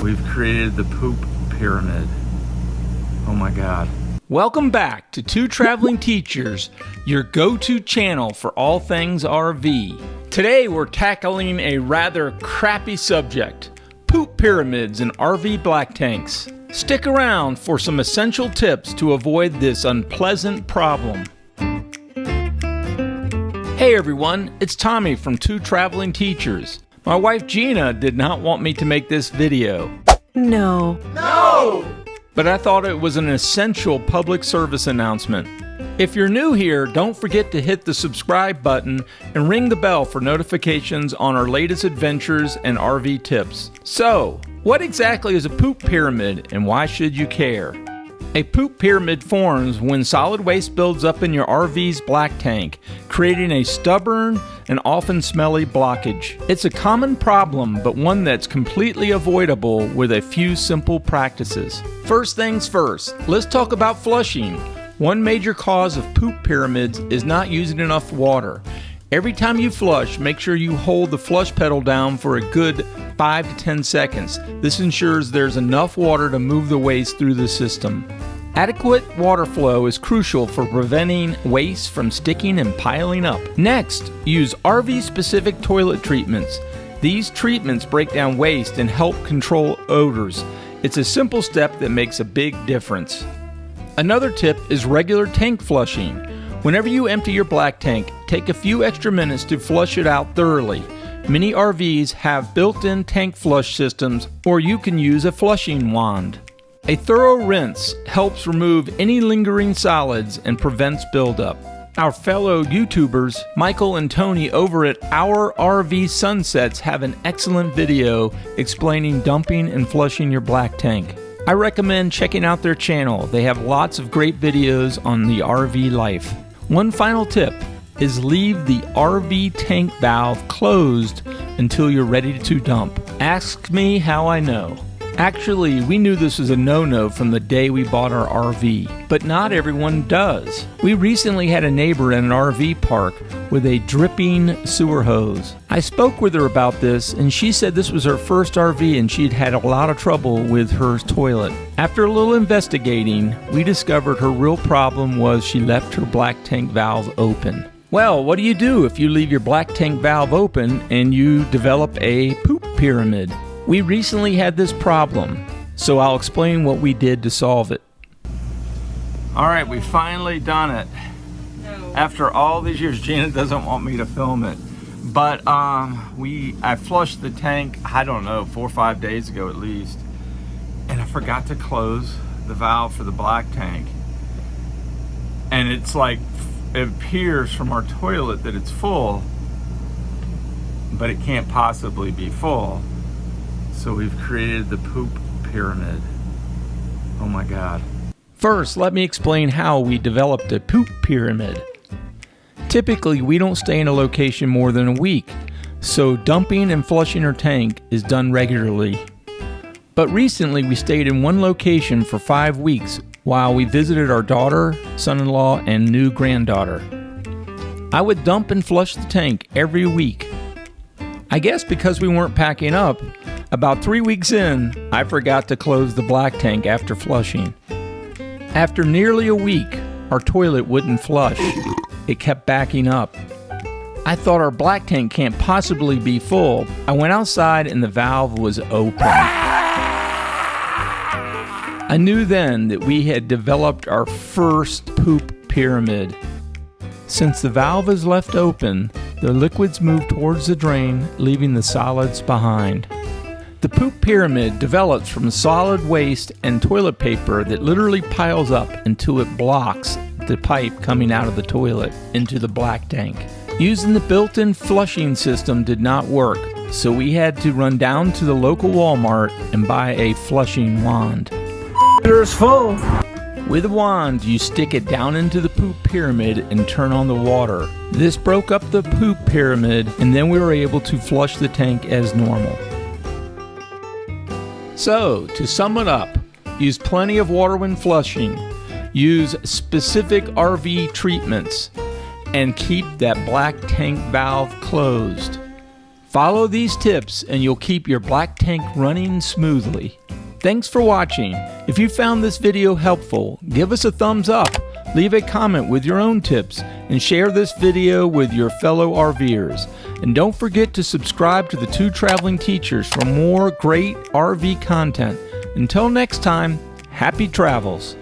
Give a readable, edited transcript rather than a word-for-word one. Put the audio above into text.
We've created the poop pyramid. Oh my God. Welcome back to Two Traveling Teachers, your go-to channel for all things RV. Today we're tackling a rather crappy subject, poop pyramids in RV black tanks. Stick around for some essential tips to avoid this unpleasant problem. Hey everyone, it's Tommy from Two Traveling Teachers. My wife Gina did not want me to make this video. No. But I thought it was an essential public service announcement. If you're new here, don't forget to hit the subscribe button and ring the bell for notifications on our latest adventures and RV tips. So, what exactly is a poop pyramid and why should you care? A poop pyramid forms when solid waste builds up in your RV's black tank, creating a stubborn and often smelly blockage. It's a common problem, but one that's completely avoidable with a few simple practices. First things first, let's talk about flushing. One major cause of poop pyramids is not using enough water. Every time you flush, make sure you hold the flush pedal down for a good 5 to 10 seconds. This ensures there's enough water to move the waste through the system. Adequate water flow is crucial for preventing waste from sticking and piling up. Next, use RV-specific toilet treatments. These treatments break down waste and help control odors. It's a simple step that makes a big difference. Another tip is regular tank flushing. Whenever you empty your black tank, take a few extra minutes to flush it out thoroughly. Many RVs have built-in tank flush systems, or you can use a flushing wand. A thorough rinse helps remove any lingering solids and prevents buildup. Our fellow YouTubers, Michael and Tony over at Our RV Sunsets, have an excellent video explaining dumping and flushing your black tank. I recommend checking out their channel. They have lots of great videos on the RV life. One final tip is leave the RV tank valve closed until you're ready to dump. Ask me how I know. Actually, we knew this was a no-no from the day we bought our RV, but not everyone does. We recently had a neighbor in an RV park with a dripping sewer hose. I spoke with her about this, and she said this was her first RV and she'd had a lot of trouble with her toilet. After a little investigating, we discovered her real problem was she left her black tank valve open. Well, what do you do if you leave your black tank valve open and you develop a poop pyramid? We recently had this problem, so I'll explain what we did to solve it. All right, we finally done it. No. After all these years, Gina doesn't want me to film it. But I flushed the tank, I don't know, 4 or 5 days ago at least. And I forgot to close the valve for the black tank. And it's like, it appears from our toilet that it's full, but it can't possibly be full. So we've created the poop pyramid. Oh my God. First, let me explain how we developed a poop pyramid. Typically, we don't stay in a location more than a week, so dumping and flushing our tank is done regularly. But recently, we stayed in one location for 5 weeks while we visited our daughter, son-in-law, and new granddaughter. I would dump and flush the tank every week. I guess because we weren't packing up, about 3 weeks in, I forgot to close the black tank after flushing. After nearly a week, our toilet wouldn't flush. It kept backing up. I thought our black tank can't possibly be full. I went outside and the valve was open. I knew then that we had developed our first poop pyramid. Since the valve is left open, the liquids move towards the drain, leaving the solids behind. The poop pyramid develops from solid waste and toilet paper that literally piles up until it blocks the pipe coming out of the toilet into the black tank. Using the built-in flushing system did not work, so we had to run down to the local Walmart and buy a flushing wand. It's full. With a wand, you stick it down into the poop pyramid and turn on the water. This broke up the poop pyramid, and then we were able to flush the tank as normal. So, to sum it up, use plenty of water when flushing, use specific RV treatments, and keep that black tank valve closed. Follow these tips and you'll keep your black tank running smoothly. Thanks for watching. If you found this video helpful, give us a thumbs up, leave a comment with your own tips, and share this video with your fellow RVers. And don't forget to subscribe to the Two Traveling Teachers for more great RV content. Until next time, happy travels.